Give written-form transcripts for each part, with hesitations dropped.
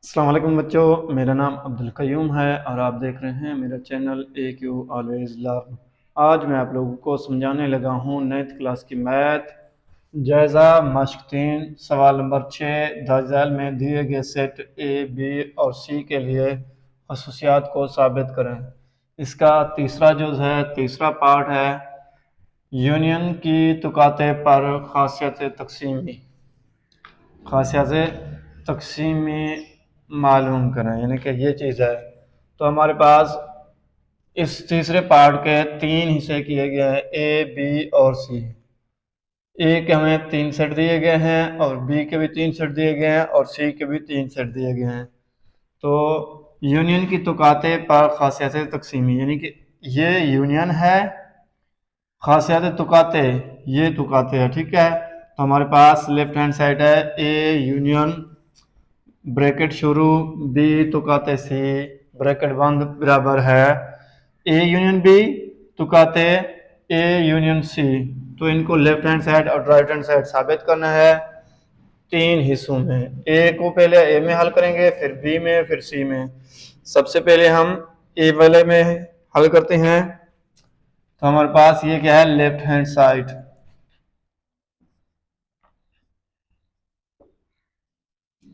अस्सलाम वालेकुम बच्चों, मेरा नाम अब्दुल क़य्यूम है और आप देख रहे हैं मेरा चैनल AQ ऑलवेज लर्न। आज मैं आप लोगों को समझाने लगा हूँ 9th क्लास की मैथ जायज़ा मश्क 3 सवाल नंबर 6। द झैल में दिए गए सेट A, B और C के लिए खसूसियात को साबित करें। इसका तीसरा पार्ट है यूनियन की तुकाते पर खासियत तकसीमी मालूम करें, यानी कि ये चीज़ है। तो हमारे पास इस तीसरे पार्ट के 3 हिस्से किए गए हैं, A, B और C। ए के हमें 3 सेट दिए गए हैं और बी के भी 3 सेट दिए गए हैं और सी के भी 3 सेट दिए गए हैं। तो यूनियन की तुकाते पर खासियत तकसीमी, यानी कि ये यूनियन है, खासियत तुकाते ये तुकाते है, ठीक है। तो हमारे पास लेफ्ट हैंड साइड है ए यूनियन ब्रैकेट शुरू, बी तुकाते सी ब्रैकेट बंद बराबर है ए यूनियन बी तुकाते ए यूनियन सी। तो इनको लेफ्ट हैंड साइड और राइट हैंड साइड साबित करना है 3 हिस्सों में। ए को पहले ए में हल करेंगे, फिर बी में, फिर सी में। सबसे पहले हम ए वाले में हल करते हैं। तो हमारे पास ये क्या है, left hand side.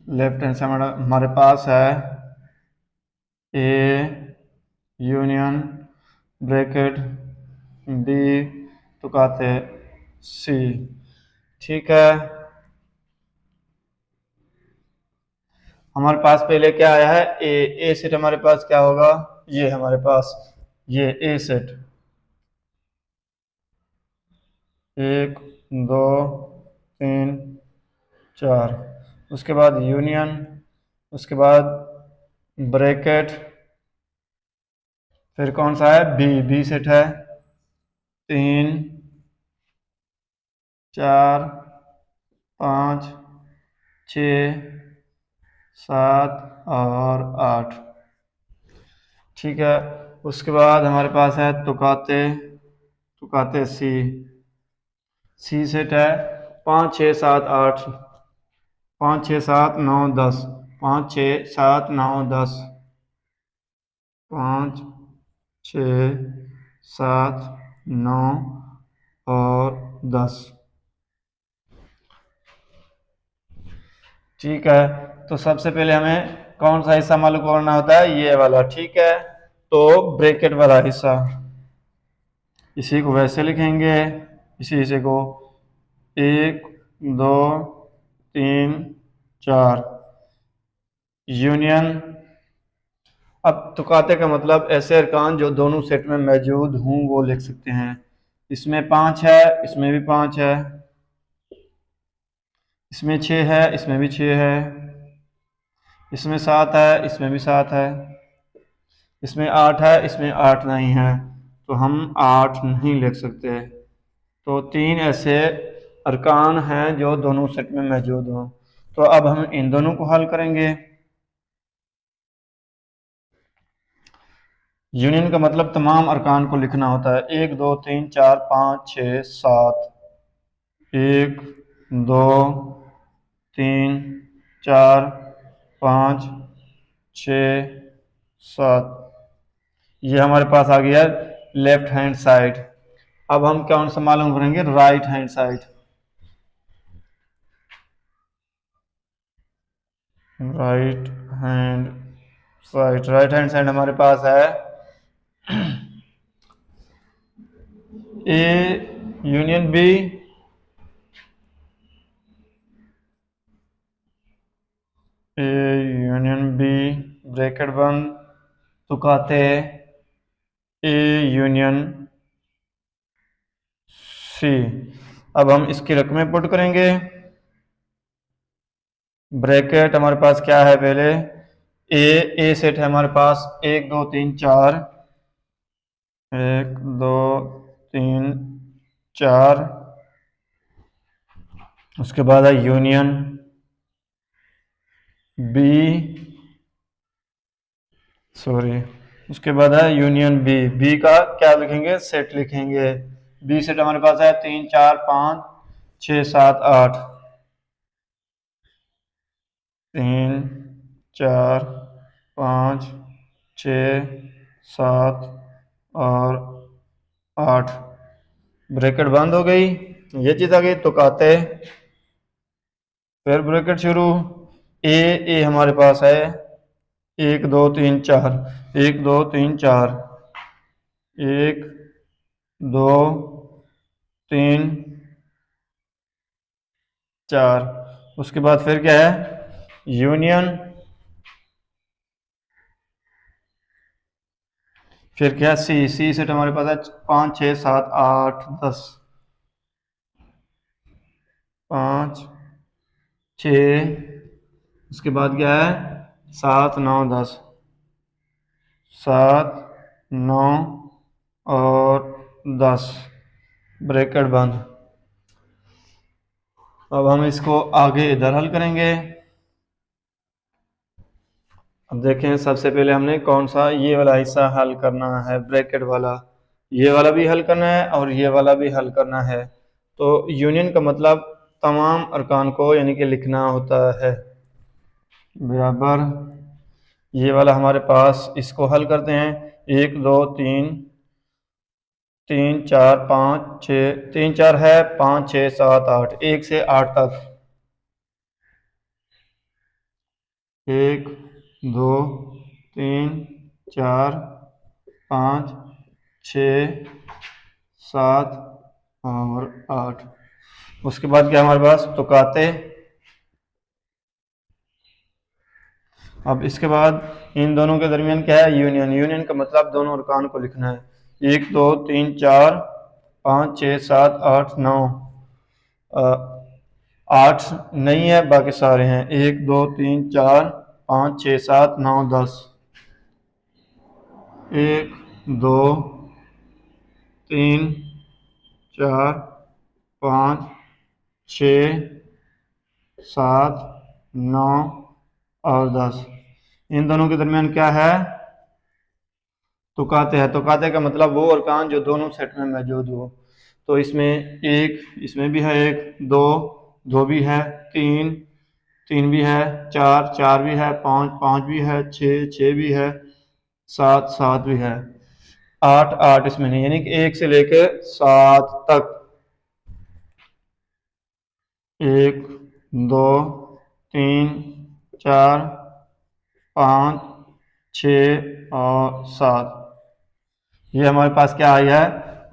Left hand side हमारे पास है ए यूनियन ब्रैकेट बी तुकाते सी, ठीक है। हमारे पास पहले क्या आया है, ए सेट हमारे पास क्या होगा, ये हमारे पास ये ए सेट 1 2 3 4, उसके बाद यूनियन, उसके बाद ब्रैकेट, फिर कौन सा है, बी सेट है 3 4 5 6 7 और 8, ठीक है। उसके बाद हमारे पास है तुकाते सी सेट है 5 6 7 8, 5 6 7 9 10, 5 6 7 9 10, 5 6 7 9 और 10, ठीक है। तो सबसे पहले हमें कौन सा हिस्सा मालूम करना होता है, ये वाला, ठीक है। तो ब्रैकेट वाला हिस्सा, इसी को वैसे लिखेंगे, इसी हिस्से को 1 2 3 4 यूनियन। अब तुकाते का मतलब ऐसे अरकान जो दोनों सेट में मौजूद हों वो लिख सकते हैं। इसमें 5 है, इसमें भी 5 है, इसमें 6 है, इसमें भी 6 है, इसमें 7 है, इसमें भी 7 है, इसमें 8 है, इसमें 8 नहीं है, तो हम 8 नहीं लिख सकते। तो 3 ऐसे अरकान हैं जो दोनों सेट में मौजूद हों। तो अब हम इन दोनों को हल करेंगे। यूनियन का मतलब तमाम अरकान को लिखना होता है, 1 2 3 4 5 6 7, 1 2 3 4 5 6 7, ये हमारे पास आ गया लेफ्ट हैंड साइड। अब हम कौन सा मालूम करेंगे, right hand side. Right hand side हमारे पास है ए यूनियन बी ब्रैकेट बंद तुकाते ए यूनियन सी। अब हम इसकी रकमें पुट करेंगे। ब्रैकेट हमारे पास क्या है, पहले ए सेट है हमारे पास 1 2 3 4, 1 2 3 4, उसके बाद है यूनियन बी, उसके बाद है यूनियन बी का क्या लिखेंगे, सेट लिखेंगे। बी सेट हमारे पास है 3 4 5 6 7 8, 3 4 5 6 7 और 8, ब्रैकेट बंद हो गई, ये चीज़ आ गई। तो कहते फिर ब्रैकेट शुरू, ए हमारे पास है 1 2 3 4, 1 2 3 4, 1 2 3 4। उसके बाद फिर क्या है, यूनियन, फिर क्या, सी सेट हमारे पास है 5 6 7 8 10, 5 6, उसके बाद क्या है 7 9 10, 7 9 और 10, ब्रैकेट बंद। अब हम इसको आगे इधर हल करेंगे। अब देखें, सबसे पहले हमने कौन सा ये वाला हिस्सा हल करना है, ब्रैकेट वाला, ये वाला भी हल करना है और ये वाला भी हल करना है। तो यूनियन का मतलब तमाम अरकान को यानी कि लिखना होता है, बराबर ये वाला हमारे पास, इसको हल करते हैं। 1 2 3 3 4 5 6, 3 4 है, 5 6 7 8, 1 से 8 तक, 1 2 3 4 5 6 7 और 8। उसके बाद क्या हमारे पास तुकाते। अब इसके बाद इन दोनों के दरमियान क्या है, यूनियन। यूनियन का मतलब दोनों अरकान को लिखना है। 1 2 3 4 5 6 7 8 9, 8 नहीं है, बाकी सारे हैं। 1 2 3 4 5 6 7 9 10, 1 2 3 4 5 6 7 9 और 10। इन दोनों के दरमियान क्या है, तुकाते हैं। तुकाते का मतलब वो अरकान जो दोनों सेट में मौजूद हो। तो इसमें एक, इसमें भी है एक, दो, दो भी है, तीन, तीन भी है, चार, चार भी है, पाँच, पाँच भी है, छः, छः भी है, सात, सात भी है, आठ, आठ इसमें नहीं, यानी कि 1 से लेकर 7 तक। 1 2 3 4 5 6 और 7। ये हमारे पास क्या आई है,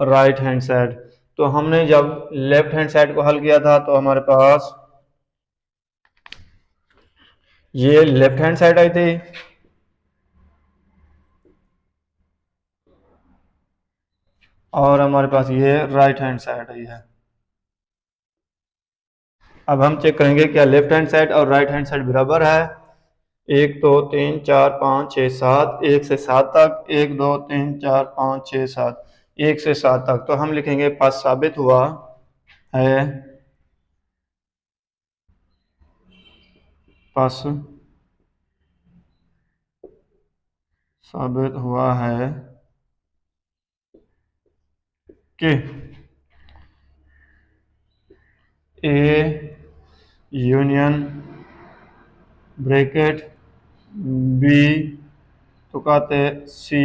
राइट हैंड साइड। तो हमने जब लेफ्ट हैंड साइड को हल किया था तो हमारे पास ये लेफ्ट हैंड साइड आई थी, और हमारे पास ये राइट हैंड साइड आई है। अब हम चेक करेंगे क्या लेफ्ट हैंड साइड और राइट हैंड साइड बराबर है। 1 2 3 4 5 6 7, 1 से 7 तक, 1 2 3 4 5 6 7, 1 से 7 तक। तो हम लिखेंगे पास साबित हुआ है, पास साबित हुआ है कि ए यूनियन ब्रैकेट बी तुकाते सी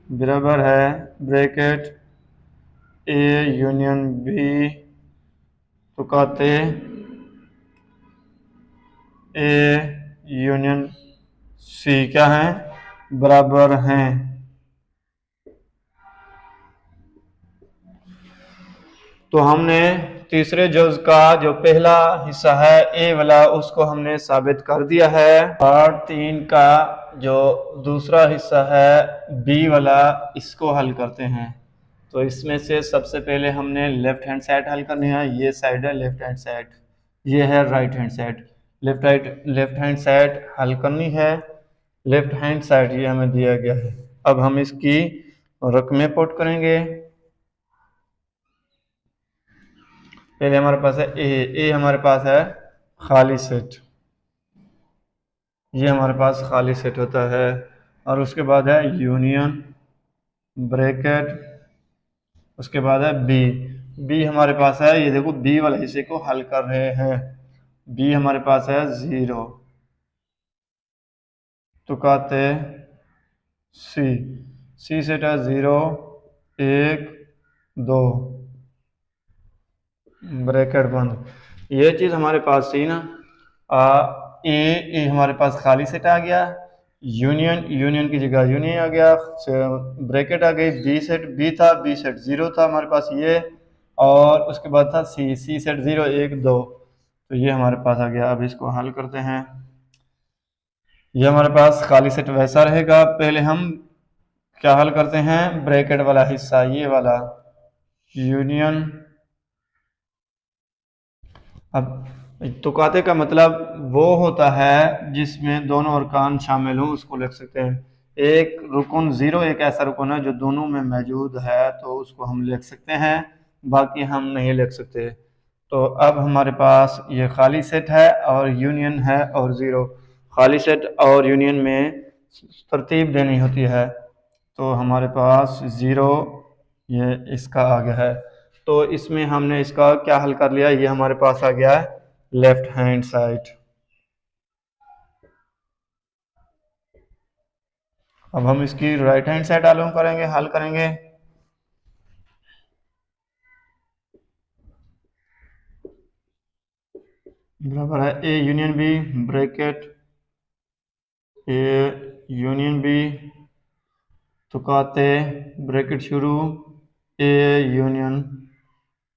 बराबर है ब्रैकेट ए यूनियन बी तुकाते ए यूनियन सी क्या है, बराबर हैं। तो हमने तीसरे जुज का जो पहला हिस्सा है ए वाला, उसको हमने साबित कर दिया है। पार्ट 3 का जो दूसरा हिस्सा है बी वाला, इसको हल करते हैं। तो इसमें से सबसे पहले हमने लेफ्ट हैंड साइड हल करनी है। ये साइड है लेफ्ट हैंड साइड, ये है right hand side. Left hand side हल करनी है। लेफ्ट हैंड साइड ये हमें दिया गया है। अब हम इसकी रकमें पुट करेंगे। पहले हमारे पास है ए हमारे पास है खाली सेट, ये हमारे पास खाली सेट होता है। और उसके बाद है यूनियन ब्रैकेट, उसके बाद है बी हमारे पास है, ये देखो बी वाले हिस्से को हल कर रहे हैं। बी हमारे पास है 0, तुकाते सी, सी सेट है 0 1 2 ब्रैकेट बंद। ये चीज़ हमारे पास थी ना। ए हमारे पास खाली सेट आ गया, यूनियन की जगह यूनियन आ गया, ब्रैकेट आ गई, बी सेट बी था, बी सेट 0 था हमारे पास ये, और उसके बाद था सी सेट 0 1 2। तो ये हमारे पास आ गया। अब इसको हल करते हैं। ये हमारे पास खाली सेट वैसा रहेगा। पहले हम क्या हल करते हैं, ब्रैकेट वाला हिस्सा ये वाला यूनियन। अब तुकाते का मतलब वो होता है जिसमें दोनों अरकान शामिल हों, उसको लिख सकते हैं। एक रुकन 0 एक ऐसा रुकन है जो दोनों में मौजूद है, तो उसको हम लिख सकते हैं, बाकी हम नहीं लिख सकते। तो अब हमारे पास ये खाली सेट है और यूनियन है और 0। खाली सेट और यूनियन में तरतीब देनी होती है। तो हमारे पास 0 ये इसका आ गया है। तो इसमें हमने इसका क्या हल कर लिया, ये हमारे पास आ गया है लेफ्ट हैंड साइड। अब हम इसकी राइट हैंड साइड मालूम करेंगे, हल करेंगे। बराबर है A union B bracket A union B तुकाते ब्रैकेट शुरू ए यूनियन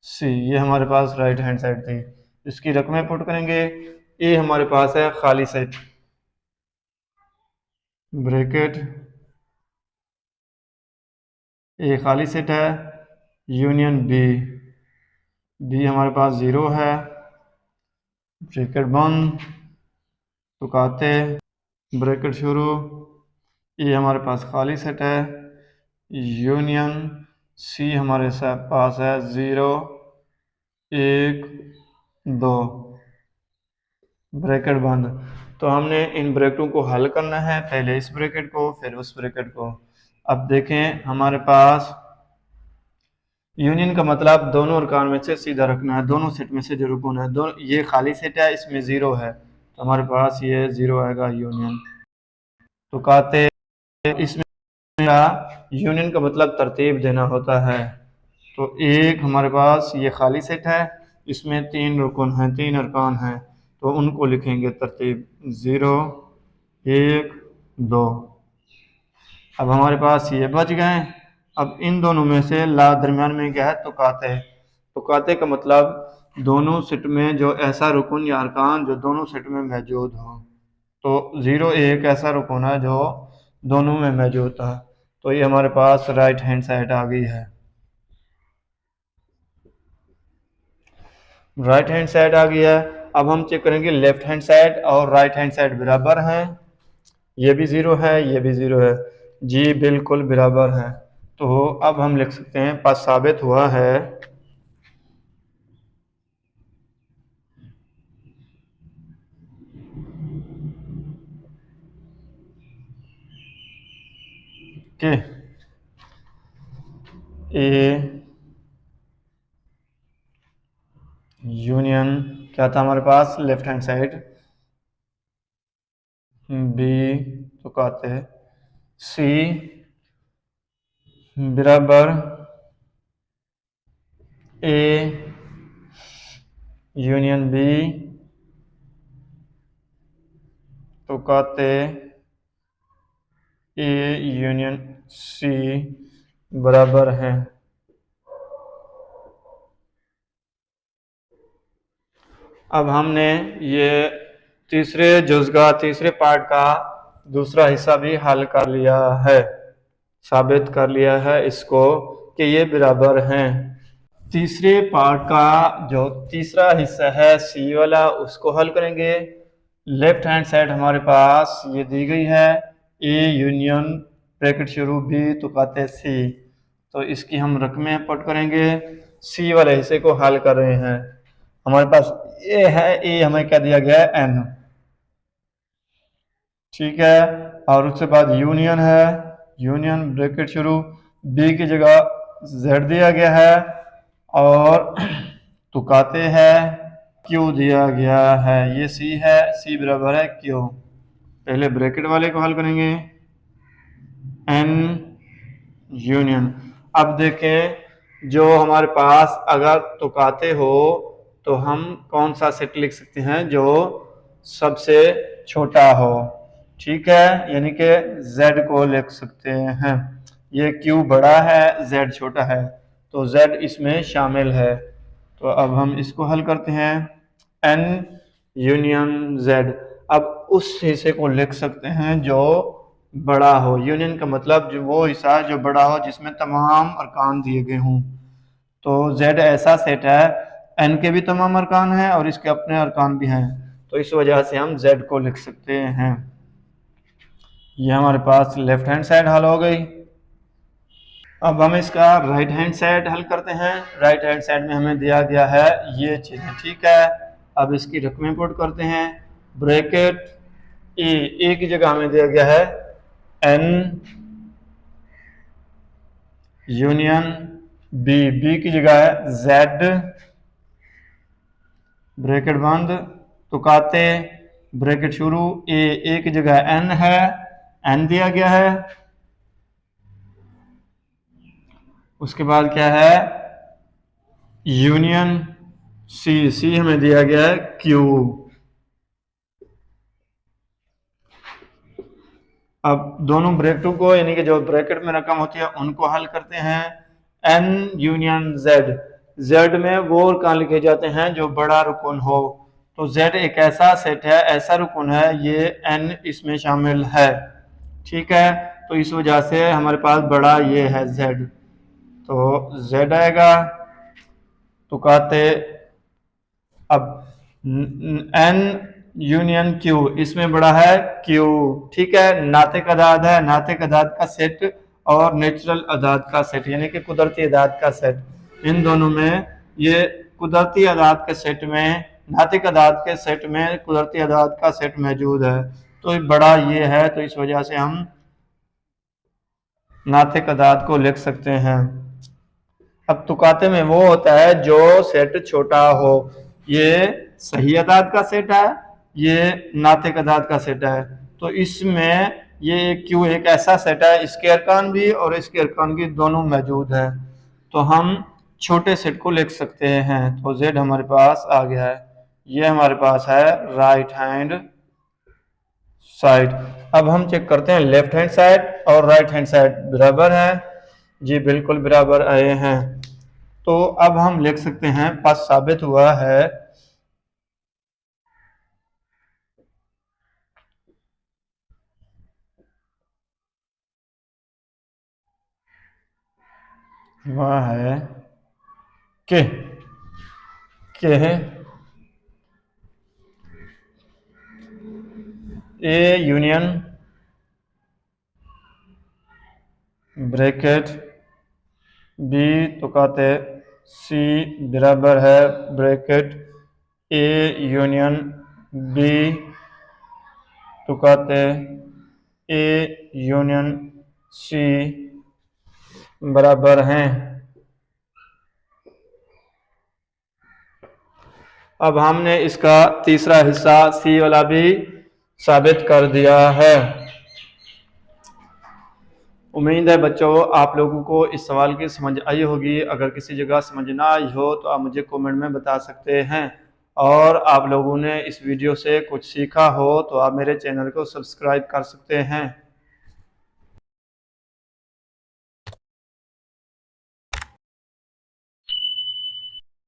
सी। ये हमारे पास राइट हैंड साइड थी। इसकी रकमें पुट करेंगे। ए हमारे पास है खाली सेट ब्रैकेट ए खाली सेट है, यूनियन बी, बी हमारे पास 0 है, ब्रैकेट बंद, तुकाते ब्रैकेट शुरू, ये हमारे पास खाली सेट है, यूनियन सी हमारे पास है 0 1 2 ब्रैकेट बंद। तो हमने इन ब्रैकेटों को हल करना है, पहले इस ब्रैकेट को फिर उस ब्रैकेट को। अब देखें हमारे पास यूनियन का मतलब दोनों अरकान में से सीधा रखना है, दोनों सेट में से जो रुकन है, दोनों ये खाली सेट है, इसमें 0 है, तो हमारे पास ये 0 आएगा यूनियन। तो कहते इसमें यूनियन का मतलब तरतीब देना होता है। तो एक हमारे पास ये खाली सेट है, इसमें 3 रुकन हैं, 3 अरकान हैं, तो उनको लिखेंगे तरतीब 0 1 2। अब हमारे पास ये बच गए। अब इन दोनों में से ला दरमियान में क्या है, तुकाते का मतलब दोनों सेट में जो ऐसा रुकन या अरकान जो दोनों सेट में मौजूद हो। तो 0 एक ऐसा रुकन है जो दोनों में मौजूद था। तो ये हमारे पास राइट हैंड साइड आ गई है। राइट हैंड साइड आ गई है। अब हम चेक करेंगे लेफ्ट हैंड साइड और राइट हैंड साइड बराबर हैं। ये भी 0 है, ये भी 0 है, जी बिल्कुल बराबर है। तो अब हम लिख सकते हैं पास साबित हुआ है कि ए यूनियन क्या था हमारे पास लेफ्ट हैंड साइड, बी तो कहते हैं सी बराबर ए यूनियन बी तो कहते ए यूनियन सी बराबर है। अब हमने ये तीसरे पार्ट का दूसरा हिस्सा भी हल कर लिया है, साबित कर लिया है इसको कि ये बराबर हैं। तीसरे पार्ट का जो तीसरा हिस्सा है सी वाला, उसको हल करेंगे। लेफ्ट हैंड साइड हमारे पास ये दी गई है, ए यूनियन ब्रैकेट शुरू बी तो कहते हैं सी। तो इसकी हम रकमें पुट करेंगे, सी वाले हिस्से को हल कर रहे हैं। हमारे पास ए है, ए हमें क्या दिया गया है एन, ठीक है, और उसके बाद यूनियन है, यूनियन ब्रैकेट शुरू बी की जगह जेड दिया गया है और तुकाते है क्यू दिया गया है, ये सी है, सी बराबर है क्यू। पहले ब्रैकेट वाले को हल करेंगे, n यूनियन। अब देखें जो हमारे पास अगर तुकाते हो तो हम कौन सा सेट लिख सकते हैं, जो सबसे छोटा हो। ठीक है, यानी कि z को लिख सकते हैं। ये q बड़ा है, z छोटा है, तो z इसमें शामिल है। तो अब हम इसको हल करते हैं, n यूनियन z। अब उस हिस्से को लिख सकते हैं जो बड़ा हो। यूनियन का मतलब जो वो हिस्सा जो बड़ा हो, जिसमें तमाम अरकान दिए गए हों। तो z ऐसा सेट है, n के भी तमाम अरकान हैं और इसके अपने अरकान भी हैं, तो इस वजह से हम z को लिख सकते हैं। ये हमारे पास लेफ्ट हैंड साइड हल हो गई। अब हम इसका राइट हैंड साइड हल करते हैं। राइट हैंड साइड में हमें दिया गया है ये चीज़ें। ठीक है, अब इसकी रकमें पुट करते हैं। ब्रैकेट ए की जगह हमें दिया गया है n यूनियन बी की जगह है z, ब्रैकेट बंद, तुकाते ब्रैकेट शुरू, ए की जगह n है, n दिया गया है। उसके बाद क्या है, यूनियन सी हमें दिया गया है क्यू। अब दोनों ब्रैकेटों को, यानी कि जो ब्रैकेट में रकम होती है उनको हल करते हैं। n यूनियन z में वो अरकान लिखे जाते हैं जो बड़ा रुकन हो। तो z एक ऐसा सेट है, ऐसा रुकन है, ये n इसमें शामिल है। ठीक है, तो इस वजह से हमारे पास बड़ा ये है z, तो z आएगा। तो कहते अब n यूनियन q, इसमें बड़ा है q। ठीक है, नातिक अदाद है, नातिक अदाद का सेट और नेचुरल अदाद का सेट, यानी कि कुदरती अदाद का सेट, इन दोनों में ये कुदरती अदाद के सेट में, नातिक अदाद के सेट में कुदरती अदाद का सेट मौजूद है, तो बड़ा ये है, तो इस वजह से हम नातिक अदाद को लिख सकते हैं। अब तुकाते में वो होता है जो सेट छोटा हो। ये सही अदाद का सेट है, ये नातिक अदाद का सेट है, तो इसमें ये क्यू एक ऐसा सेट है, इसके अरकान भी और इसके अरकान भी दोनों मौजूद है, तो हम छोटे सेट को लिख सकते हैं। तो z हमारे पास आ गया है। ये हमारे पास है राइट हैंड साइड। अब हम चेक करते हैं लेफ्ट हैंड साइड और राइट हैंड साइड बराबर है। जी बिल्कुल बराबर आए हैं। तो अब हम लिख सकते हैं, पास साबित हुआ है वह है कि ए यूनियन ब्रैकेट बी तो कहते सी बराबर है ब्रैकेट ए यूनियन बी तो कहते ए यूनियन सी बराबर हैं। अब हमने इसका तीसरा हिस्सा सी वाला भी साबित कर दिया है। उम्मीद है बच्चों आप लोगों को इस सवाल की समझ आई होगी। अगर किसी जगह समझ ना आई हो तो आप मुझे कमेंट में बता सकते हैं, और आप लोगों ने इस वीडियो से कुछ सीखा हो तो आप मेरे चैनल को सब्सक्राइब कर सकते हैं।